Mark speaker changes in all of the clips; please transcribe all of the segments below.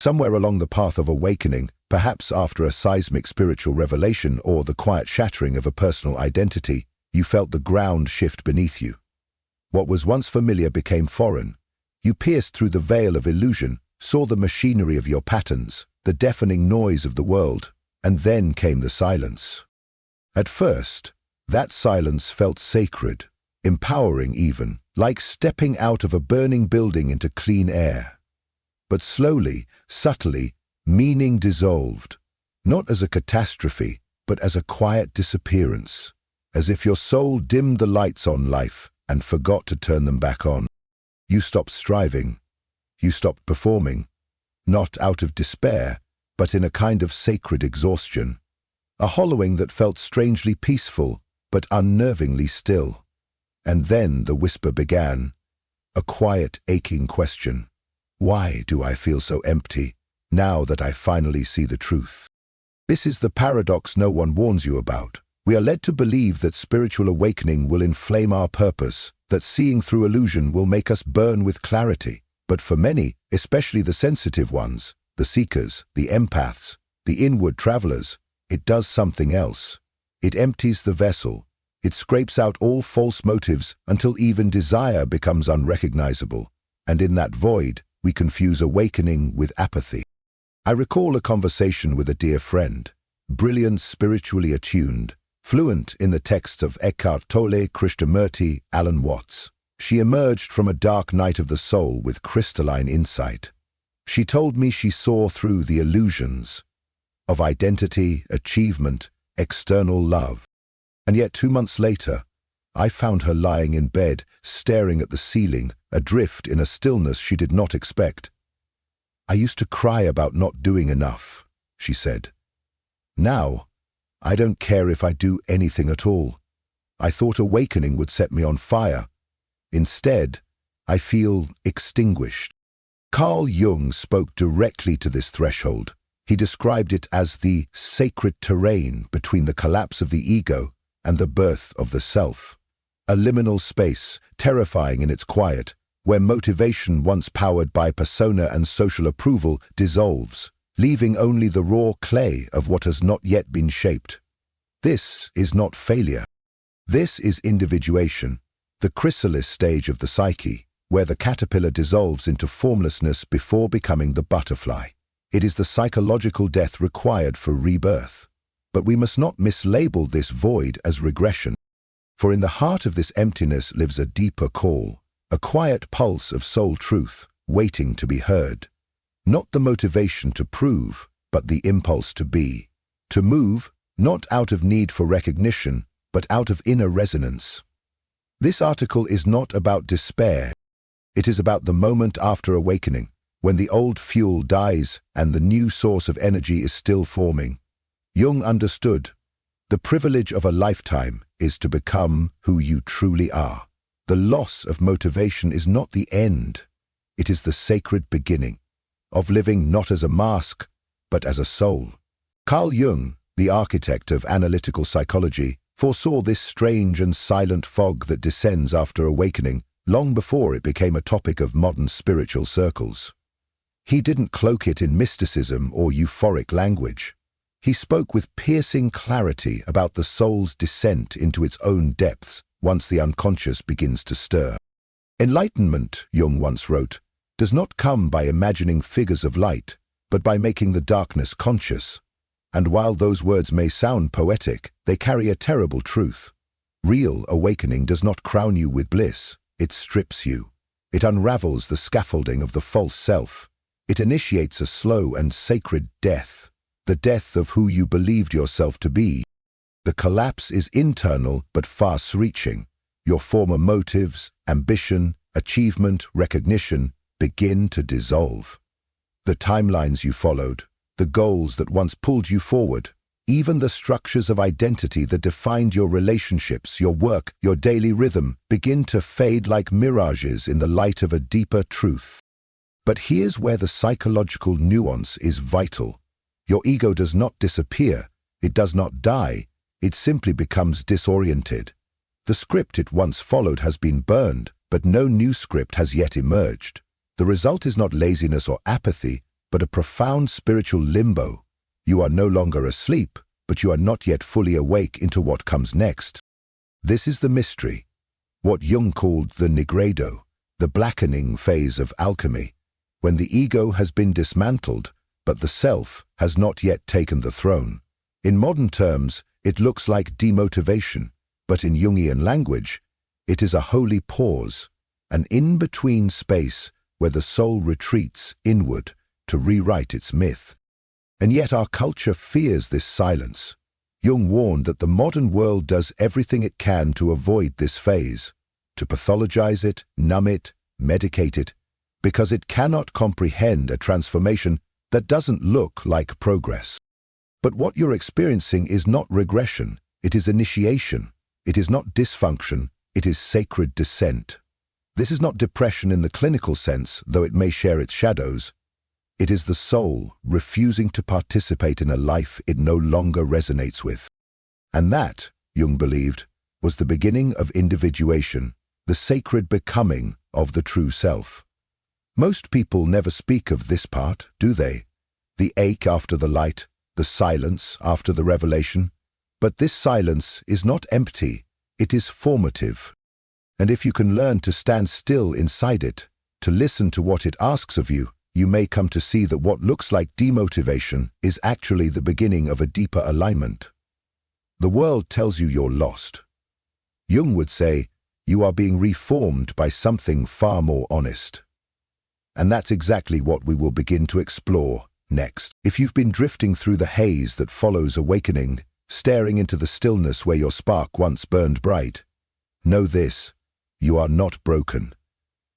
Speaker 1: Somewhere along the path of awakening, perhaps after a seismic spiritual revelation or the quiet shattering of a personal identity, you felt the ground shift beneath you. What was once familiar became foreign. You pierced through the veil of illusion, saw the machinery of your patterns, the deafening noise of the world, and then came the silence. At first, that silence felt sacred, empowering even, like stepping out of a burning building into clean air. But slowly, subtly, meaning dissolved, not as a catastrophe, but as a quiet disappearance, as if your soul dimmed the lights on life and forgot to turn them back on. You stopped striving. You stopped performing, not out of despair, but in a kind of sacred exhaustion, a hollowing that felt strangely peaceful, but unnervingly still. And then the whisper began, a quiet, aching question. Why do I feel so empty, now that I finally see the truth? This is the paradox no one warns you about. We are led to believe that spiritual awakening will inflame our purpose, that seeing through illusion will make us burn with clarity. But for many, especially the sensitive ones, the seekers, the empaths, the inward travelers, it does something else. It empties the vessel. It scrapes out all false motives until even desire becomes unrecognizable. And in that void, we confuse awakening with apathy. I recall a conversation with a dear friend, brilliant, spiritually attuned, fluent in the texts of Eckhart Tolle, Krishnamurti, Alan Watts. She emerged from a dark night of the soul with crystalline insight. She told me she saw through the illusions of identity, achievement, external love. And yet 2 months later, I found her lying in bed, staring at the ceiling, adrift in a stillness she did not expect. I used to cry about not doing enough, she said. Now, I don't care if I do anything at all. I thought awakening would set me on fire. Instead, I feel extinguished. Carl Jung spoke directly to this threshold. He described it as the sacred terrain between the collapse of the ego and the birth of the self. A liminal space, terrifying in its quiet, where motivation once powered by persona and social approval dissolves, leaving only the raw clay of what has not yet been shaped. This is not failure. This is individuation, the chrysalis stage of the psyche, where the caterpillar dissolves into formlessness before becoming the butterfly. It is the psychological death required for rebirth. But we must not mislabel this void as regression. For in the heart of this emptiness lives a deeper call, a quiet pulse of soul truth, waiting to be heard. Not the motivation to prove, but the impulse to be. To move, not out of need for recognition, but out of inner resonance. This article is not about despair. It is about the moment after awakening, when the old fuel dies and the new source of energy is still forming. Jung understood, the privilege of a lifetime is to become who you truly are. The loss of motivation is not the end. It is the sacred beginning of living not as a mask, but as a soul. Carl Jung, the architect of analytical psychology, foresaw this strange and silent fog that descends after awakening long before it became a topic of modern spiritual circles. He didn't cloak it in mysticism or euphoric language. He spoke with piercing clarity about the soul's descent into its own depths once the unconscious begins to stir. Enlightenment, Jung once wrote, does not come by imagining figures of light, but by making the darkness conscious. And while those words may sound poetic, they carry a terrible truth. Real awakening does not crown you with bliss. It strips you. It unravels the scaffolding of the false self. It initiates a slow and sacred death, the death of who you believed yourself to be. The collapse is internal but far-reaching. Your former motives, ambition, achievement, recognition begin to dissolve. The timelines you followed, the goals that once pulled you forward, even the structures of identity that defined your relationships, your work, your daily rhythm, begin to fade like mirages in the light of a deeper truth. But here's where the psychological nuance is vital. Your ego does not disappear, it does not die, it simply becomes disoriented. The script it once followed has been burned, but no new script has yet emerged. The result is not laziness or apathy, but a profound spiritual limbo. You are no longer asleep, but you are not yet fully awake into what comes next. This is the mystery, what Jung called the nigredo, the blackening phase of alchemy, when the ego has been dismantled, but the self has not yet taken the throne. In modern terms, it looks like demotivation, but in Jungian language, it is a holy pause, an in-between space where the soul retreats inward to rewrite its myth. And yet our culture fears this silence. Jung warned that the modern world does everything it can to avoid this phase, to pathologize it, numb it, medicate it, because it cannot comprehend a transformation that doesn't look like progress. But what you're experiencing is not regression, it is initiation. It is not dysfunction, it is sacred descent. This is not depression in the clinical sense, though it may share its shadows. It is the soul refusing to participate in a life it no longer resonates with. And that, Jung believed, was the beginning of individuation, the sacred becoming of the true self. Most people never speak of this part, do they? The ache after the light, the silence after the revelation. But this silence is not empty, it is formative. And if you can learn to stand still inside it, to listen to what it asks of you, you may come to see that what looks like demotivation is actually the beginning of a deeper alignment. The world tells you you're lost. Jung would say, you are being reformed by something far more honest. And that's exactly what we will begin to explore next. If you've been drifting through the haze that follows awakening, staring into the stillness where your spark once burned bright, know this, you are not broken.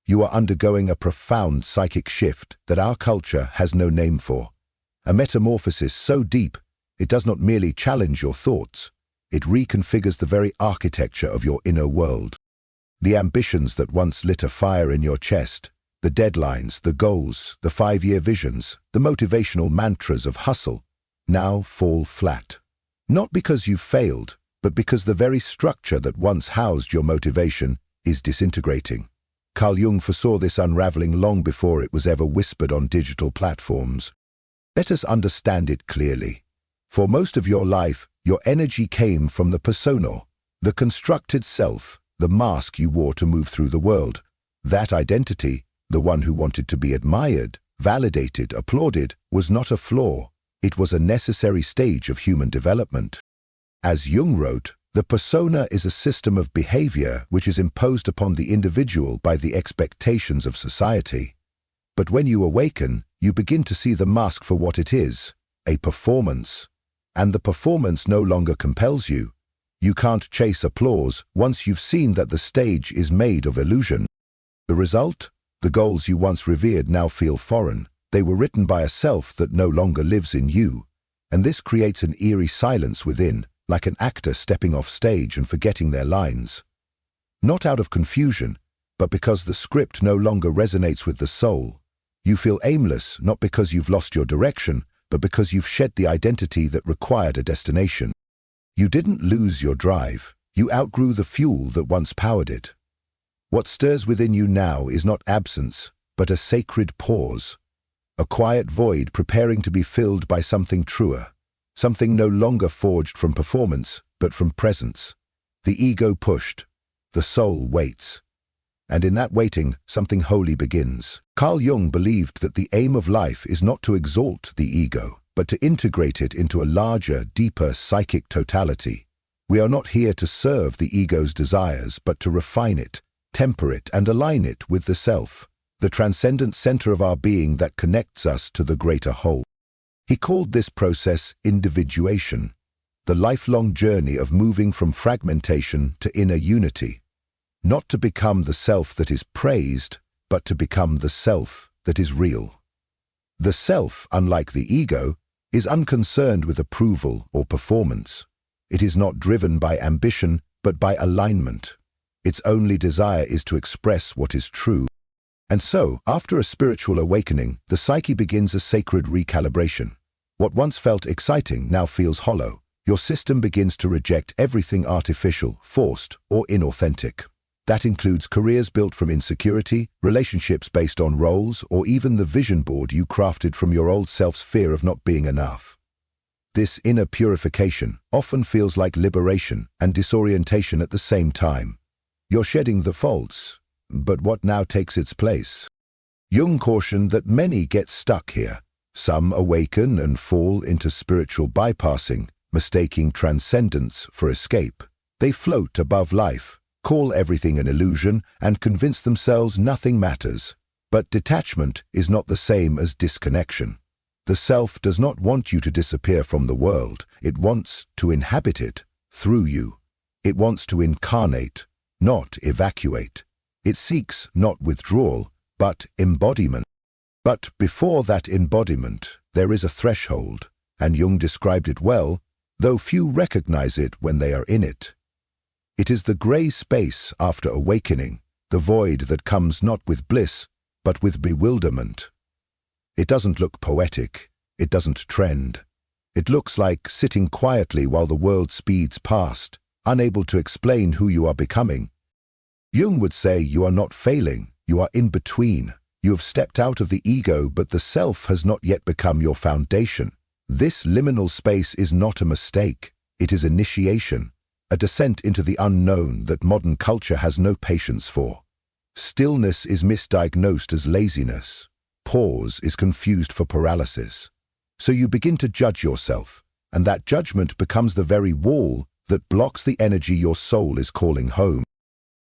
Speaker 1: You are undergoing a profound psychic shift that our culture has no name for. A metamorphosis so deep, it does not merely challenge your thoughts, it reconfigures the very architecture of your inner world. The ambitions that once lit a fire in your chest, the deadlines, the goals, the 5-year visions, the motivational mantras of hustle, now fall flat. Not because you've failed, but because the very structure that once housed your motivation is disintegrating. Carl Jung foresaw this unraveling long before it was ever whispered on digital platforms. Let us understand it clearly. For most of your life, your energy came from the persona, the constructed self, the mask you wore to move through the world. That identity, the one who wanted to be admired, validated, applauded, was not a flaw. It was a necessary stage of human development. As Jung wrote, the persona is a system of behavior which is imposed upon the individual by the expectations of society. But when you awaken, you begin to see the mask for what it is, a performance. And the performance no longer compels you. You can't chase applause once you've seen that the stage is made of illusion. The result? The goals you once revered now feel foreign. They were written by a self that no longer lives in you. And this creates an eerie silence within, like an actor stepping off stage and forgetting their lines. Not out of confusion, but because the script no longer resonates with the soul. You feel aimless, not because you've lost your direction, but because you've shed the identity that required a destination. You didn't lose your drive. You outgrew the fuel that once powered it. What stirs within you now is not absence, but a sacred pause. A quiet void preparing to be filled by something truer. Something no longer forged from performance, but from presence. The ego pushed. The soul waits. And in that waiting, something holy begins. Carl Jung believed that the aim of life is not to exalt the ego, but to integrate it into a larger, deeper psychic totality. We are not here to serve the ego's desires, but to refine it, temper it, and align it with the self, the transcendent center of our being that connects us to the greater whole. He called this process individuation, the lifelong journey of moving from fragmentation to inner unity, not to become the self that is praised, but to become the self that is real. The self, unlike the ego, is unconcerned with approval or performance. It is not driven by ambition, but by alignment. Its only desire is to express what is true. And so, after a spiritual awakening, the psyche begins a sacred recalibration. What once felt exciting now feels hollow. Your system begins to reject everything artificial, forced, or inauthentic. That includes careers built from insecurity, relationships based on roles, or even the vision board you crafted from your old self's fear of not being enough. This inner purification often feels like liberation and disorientation at the same time. You're shedding the faults, but what now takes its place? Jung cautioned that many get stuck here. Some awaken and fall into spiritual bypassing, mistaking transcendence for escape. They float above life, call everything an illusion, and convince themselves nothing matters. But detachment is not the same as disconnection. The self does not want you to disappear from the world. It wants to inhabit it through you. It wants to incarnate, not evacuate. It seeks not withdrawal, but embodiment. But before that embodiment, there is a threshold, and Jung described it well, though few recognize it when they are in it. It is the grey space after awakening, the void that comes not with bliss, but with bewilderment. It doesn't look poetic. It doesn't trend. It looks like sitting quietly while the world speeds past, unable to explain who you are becoming. Jung would say you are not failing, you are in between. You have stepped out of the ego, but the self has not yet become your foundation. This liminal space is not a mistake. It is initiation, a descent into the unknown that modern culture has no patience for. Stillness is misdiagnosed as laziness. Pause is confused for paralysis. So you begin to judge yourself, and that judgment becomes the very wall that blocks the energy your soul is calling home.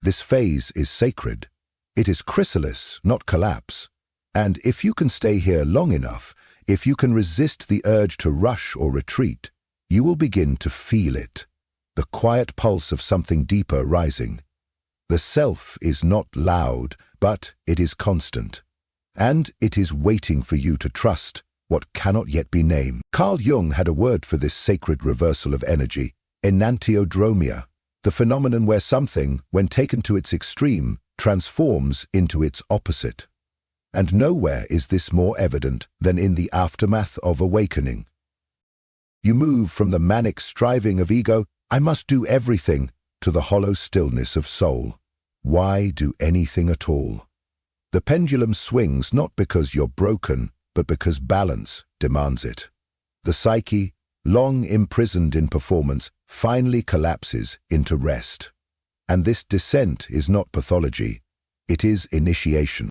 Speaker 1: This phase is sacred. It is chrysalis, not collapse. And if you can stay here long enough, if you can resist the urge to rush or retreat, you will begin to feel it, the quiet pulse of something deeper rising. The self is not loud, but it is constant. And it is waiting for you to trust what cannot yet be named. Carl Jung had a word for this sacred reversal of energy, enantiodromia, the phenomenon where something, when taken to its extreme, transforms into its opposite. And nowhere is this more evident than in the aftermath of awakening. You move from the manic striving of ego, I must do everything, to the hollow stillness of soul. Why do anything at all? The pendulum swings not because you're broken, but because balance demands it. The psyche, long imprisoned in performance, finally collapses into rest. And this descent is not pathology, it is initiation.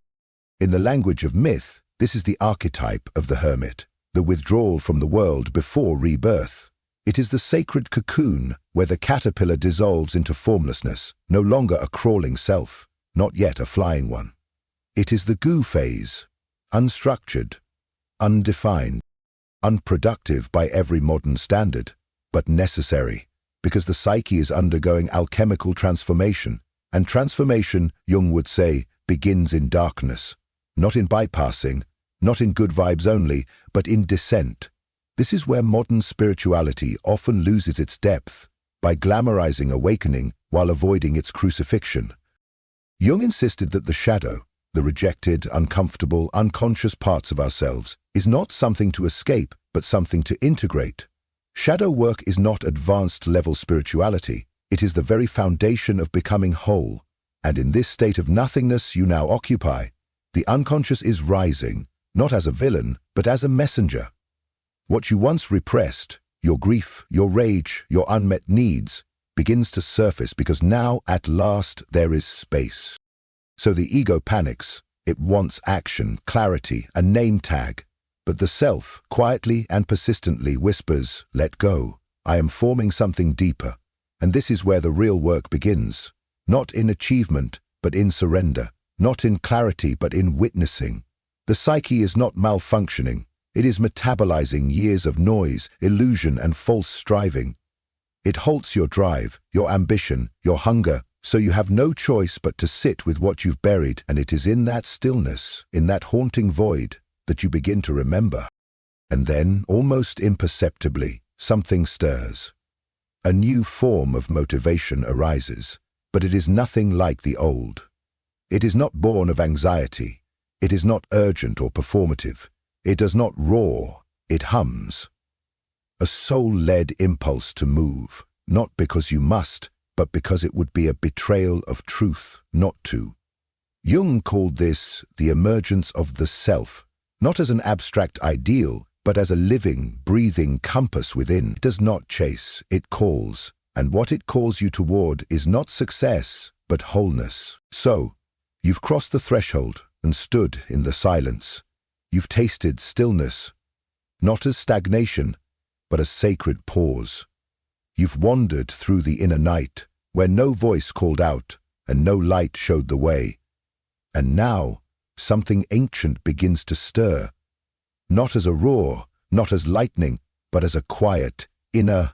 Speaker 1: In the language of myth, this is the archetype of the hermit, the withdrawal from the world before rebirth. It is the sacred cocoon where the caterpillar dissolves into formlessness, no longer a crawling self, not yet a flying one. It is the goo phase, unstructured, undefined, unproductive by every modern standard, but necessary, because the psyche is undergoing alchemical transformation, and transformation, Jung would say, begins in darkness, not in bypassing, not in good vibes only, but in descent. This is where modern spirituality often loses its depth, by glamorizing awakening while avoiding its crucifixion. Jung insisted that the shadow, the rejected, uncomfortable, unconscious parts of ourselves, is not something to escape, but something to integrate. Shadow work is not advanced-level spirituality. It is the very foundation of becoming whole. And in this state of nothingness you now occupy, the unconscious is rising, not as a villain, but as a messenger. What you once repressed, your grief, your rage, your unmet needs, begins to surface because now, at last, there is space. So the ego panics. It wants action, clarity, a name tag. But the self, quietly and persistently, whispers, let go. I am forming something deeper. And this is where the real work begins. Not in achievement, but in surrender. Not in clarity, but in witnessing. The psyche is not malfunctioning. It is metabolizing years of noise, illusion, and false striving. It halts your drive, your ambition, your hunger, so you have no choice but to sit with what you've buried, and it is in that stillness, in that haunting void, that you begin to remember. And then, almost imperceptibly, something stirs. A new form of motivation arises, but it is nothing like the old. It is not born of anxiety. It is not urgent or performative. It does not roar, it hums. A soul-led impulse to move, not because you must, but because it would be a betrayal of truth not to. Jung called this the emergence of the self, not as an abstract ideal, but as a living, breathing compass within. It does not chase, it calls, and what it calls you toward is not success, but wholeness. So, you've crossed the threshold and stood in the silence. You've tasted stillness, not as stagnation, but as sacred pause. You've wandered through the inner night, where no voice called out and no light showed the way. And now, something ancient begins to stir, not as a roar, not as lightning, but as a quiet, inner,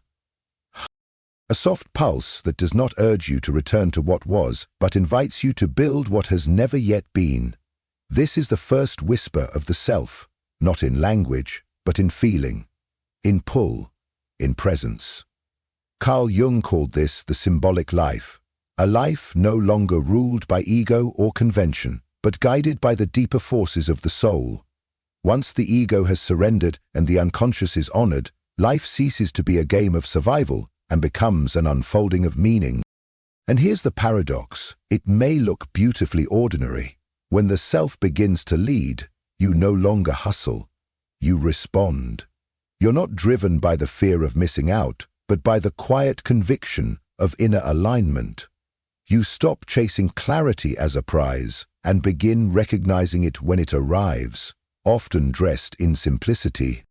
Speaker 1: a soft pulse that does not urge you to return to what was, but invites you to build what has never yet been. This is the first whisper of the self, not in language, but in feeling, in pull, in presence. Carl Jung called this the symbolic life, a life no longer ruled by ego or convention, but guided by the deeper forces of the soul. Once the ego has surrendered and the unconscious is honored, life ceases to be a game of survival and becomes an unfolding of meaning. And here's the paradox. It may look beautifully ordinary. When the self begins to lead, you no longer hustle. You respond. You're not driven by the fear of missing out, but by the quiet conviction of inner alignment. You stop chasing clarity as a prize and begin recognizing it when it arrives, often dressed in simplicity.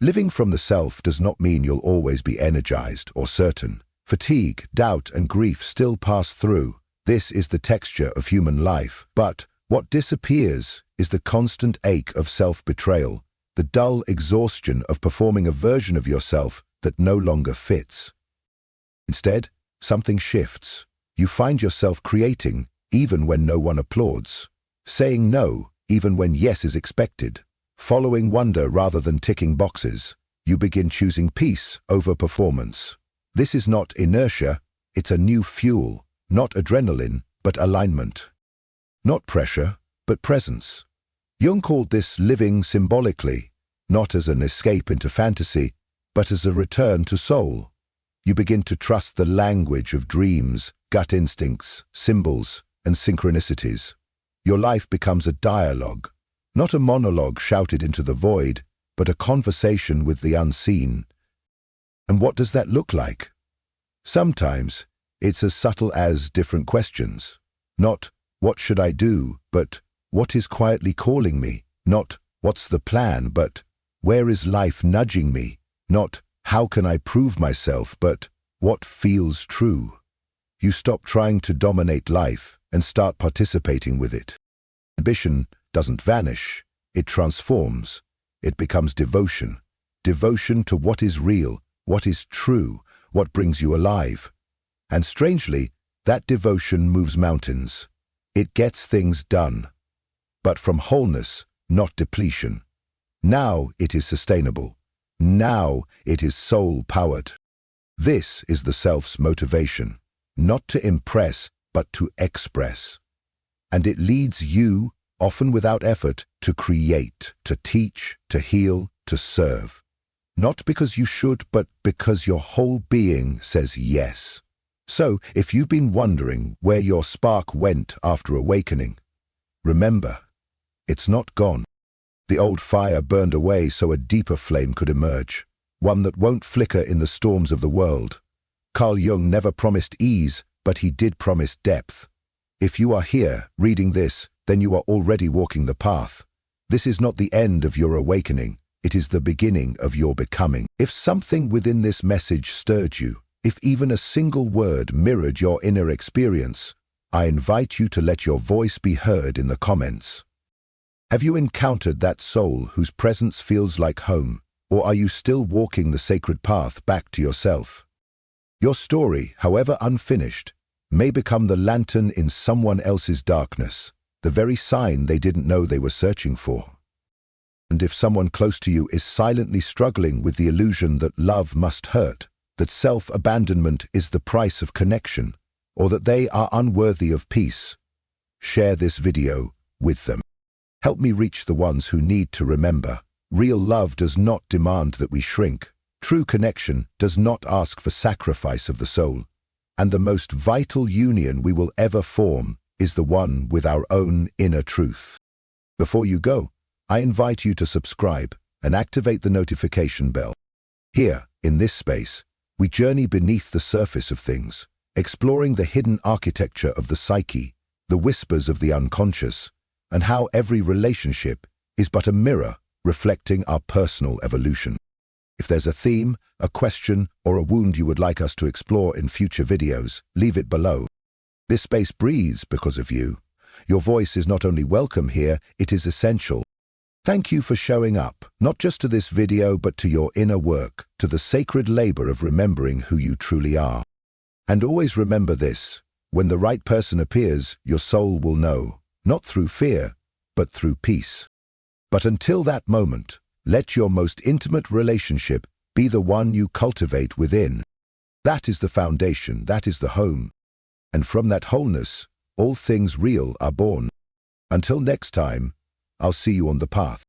Speaker 1: Living from the self does not mean you'll always be energized or certain. Fatigue, doubt, and grief still pass through. This is the texture of human life. But what disappears is the constant ache of self-betrayal, the dull exhaustion of performing a version of yourself that no longer fits. Instead, something shifts. You find yourself creating even when no one applauds, saying no even when yes is expected, following wonder rather than ticking boxes. You begin choosing peace over performance. This is not inertia, it's a new fuel, not adrenaline, but alignment. Not pressure, but presence. Jung called this living symbolically, not as an escape into fantasy, but as a return to soul. You begin to trust the language of dreams, gut instincts, symbols, and synchronicities. Your life becomes a dialogue, not a monologue shouted into the void, but a conversation with the unseen. And what does that look like? Sometimes it's as subtle as different questions. Not, what should I do, but what is quietly calling me? Not, what's the plan, but where is life nudging me? Not, how can I prove myself, but what feels true? You stop trying to dominate life and start participating with it. Ambition doesn't vanish, it transforms. It becomes devotion. Devotion to what is real, what is true, what brings you alive. And strangely, that devotion moves mountains. It gets things done. But from wholeness, not depletion. Now it is sustainable. Now it is soul-powered. This is the self's motivation, not to impress, but to express. And it leads you, often without effort, to create, to teach, to heal, to serve. Not because you should, but because your whole being says yes. So, if you've been wondering where your spark went after awakening, remember, it's not gone. The old fire burned away so a deeper flame could emerge, one that won't flicker in the storms of the world. Carl Jung never promised ease, but he did promise depth. If you are here, reading this, then you are already walking the path. This is not the end of your awakening, it is the beginning of your becoming. If something within this message stirred you, if even a single word mirrored your inner experience, I invite you to let your voice be heard in the comments. Have you encountered that soul whose presence feels like home, or are you still walking the sacred path back to yourself? Your story, however unfinished, may become the lantern in someone else's darkness, the very sign they didn't know they were searching for. And if someone close to you is silently struggling with the illusion that love must hurt, that self-abandonment is the price of connection, or that they are unworthy of peace, share this video with them. Help me reach the ones who need to remember. Real love does not demand that we shrink. True connection does not ask for sacrifice of the soul. And the most vital union we will ever form is the one with our own inner truth. Before you go, I invite you to subscribe and activate the notification bell. Here, in this space, we journey beneath the surface of things, exploring the hidden architecture of the psyche, the whispers of the unconscious, and how every relationship is but a mirror reflecting our personal evolution. If there's a theme, a question, or a wound you would like us to explore in future videos, leave it below. This space breathes because of you. Your voice is not only welcome here, it is essential. Thank you for showing up, not just to this video, but to your inner work, to the sacred labor of remembering who you truly are. And always remember this: when the right person appears, your soul will know, not through fear, but through peace. But until that moment, let your most intimate relationship be the one you cultivate within. That is the foundation, that is the home. And from that wholeness, all things real are born. Until next time, I'll see you on the path.